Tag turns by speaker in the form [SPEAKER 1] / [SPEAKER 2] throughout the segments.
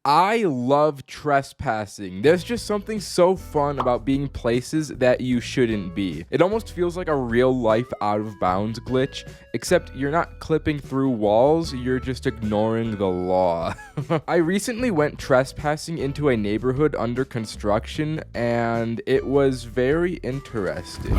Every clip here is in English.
[SPEAKER 1] I love trespassing. There's just something so fun about being places that you shouldn't be. It almost feels like a real life out of bounds glitch, except you're not clipping through walls, you're just ignoring the law. I recently went trespassing into a neighborhood under construction, and it was very interesting.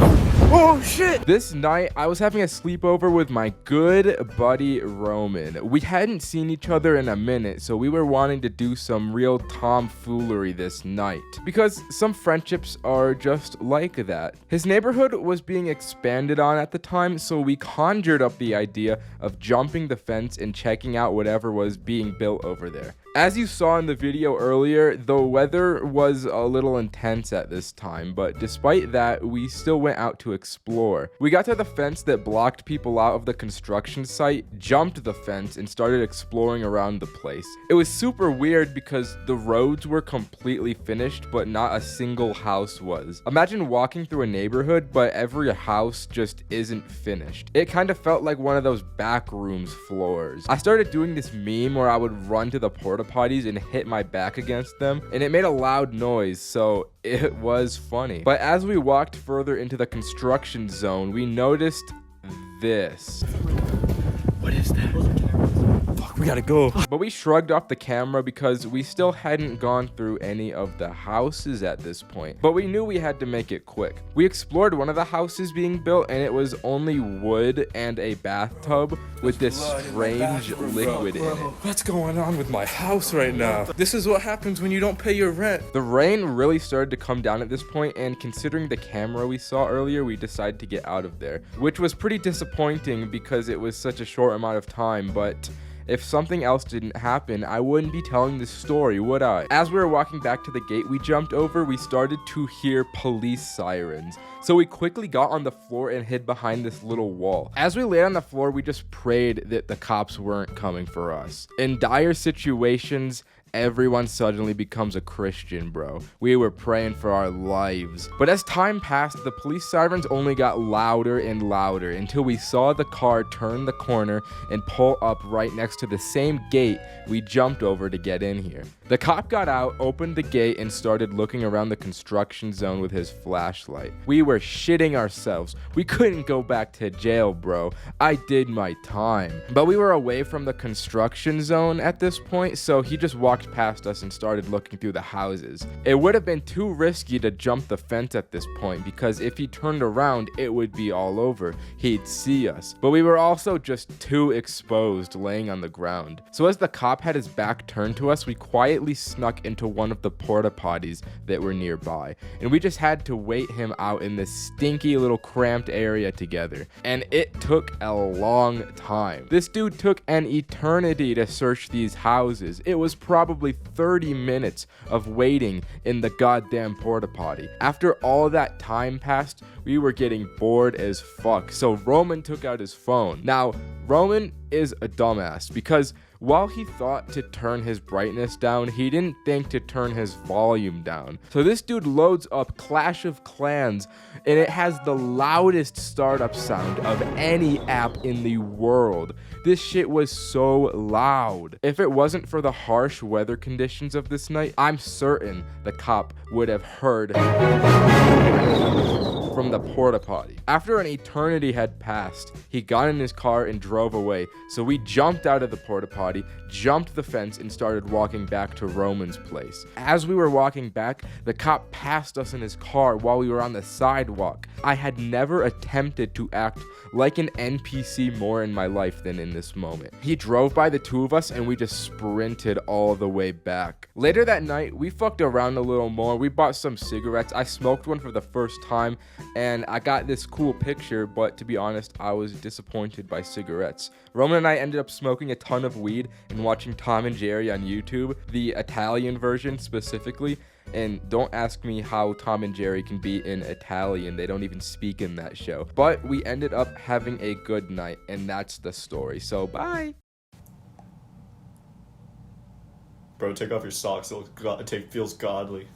[SPEAKER 2] Oh shit!
[SPEAKER 1] This night, I was having a sleepover with my good buddy Roman. We hadn't seen each other in a minute, so we were wanting to do some real tomfoolery this night, because some friendships are just like that. His neighborhood was being expanded on at the time, so we conjured up the idea of jumping the fence and checking out whatever was being built over there. As you saw in the video earlier, the weather was a little intense at this time, but despite that, we still went out to explore. We got to the fence that blocked people out of the construction site, jumped the fence, and started exploring around the place. It was super weird because the roads were completely finished, but not a single house was. Imagine walking through a neighborhood, but every house just isn't finished. It kind of felt like one of those back rooms floors. I started doing this meme where I would run to the porta potties and hit my back against them, and it made a loud noise, so it was funny. But as we walked further into the construction zone, we noticed this.
[SPEAKER 2] What is that? Fuck, we gotta go.
[SPEAKER 1] But we shrugged off the camera because we still hadn't gone through any of the houses at this point. But we knew we had to make it quick. We explored one of the houses being built, and it was only wood and a bathtub with this strange liquid in it.
[SPEAKER 2] What's going on with my house right now? This is what happens when you don't pay your rent.
[SPEAKER 1] The rain really started to come down at this point, and considering the camera we saw earlier, we decided to get out of there, which was pretty disappointing because it was such a short amount of time. But if something else didn't happen, I wouldn't be telling this story, would I? As we were walking back to the gate we jumped over, we started to hear police sirens. So we quickly got on the floor and hid behind this little wall. As we laid on the floor, we just prayed that the cops weren't coming for us. In dire situations, everyone suddenly becomes a Christian, bro. We were praying for our lives. But as time passed, the police sirens only got louder and louder until we saw the car turn the corner and pull up right next to the same gate we jumped over to get in here. The cop got out, opened the gate, and started looking around the construction zone with his flashlight. We were shitting ourselves. We couldn't go back to jail, bro. I did my time. But we were away from the construction zone at this point, so he just walked past us and started looking through the houses. It would have been too risky to jump the fence at this point because if he turned around, it would be all over. He'd see us. But we were also just too exposed laying on the ground. So as the cop had his back turned to us, we quietly snuck into one of the porta potties that were nearby, and we just had to wait him out in this stinky little cramped area together. And it took a long time. This dude took an eternity to search these houses. It was probably 30 minutes of waiting in the goddamn porta potty. After all that time passed, we were getting bored as fuck, so Roman took out his phone. Now, Roman is a dumbass because while he thought to turn his brightness down, he didn't think to turn his volume down. So this dude loads up Clash of Clans, and it has the loudest startup sound of any app in the world. This shit was so loud. If it wasn't for the harsh weather conditions of this night, I'm certain the cop would have heard from the porta potty. After an eternity had passed, he got in his car and drove away. So we jumped out of the porta potty, jumped the fence, and started walking back to Roman's place. As we were walking back, the cop passed us in his car while we were on the sidewalk. I had never attempted to act like an NPC more in my life than in this moment. He drove by the two of us and we just sprinted all the way back. Later that night, we fucked around a little more. We bought some cigarettes. I smoked one for the first time and I got this cool picture, but to be honest, I was disappointed by cigarettes. Roman and I ended up smoking a ton of weed and watching Tom and Jerry on YouTube, the Italian version specifically. And don't ask me how Tom and Jerry can be in Italian. They don't even speak in that show. But we ended up having a good night, and that's the story. So, bye.
[SPEAKER 3] Bro, take off your socks. It feels godly.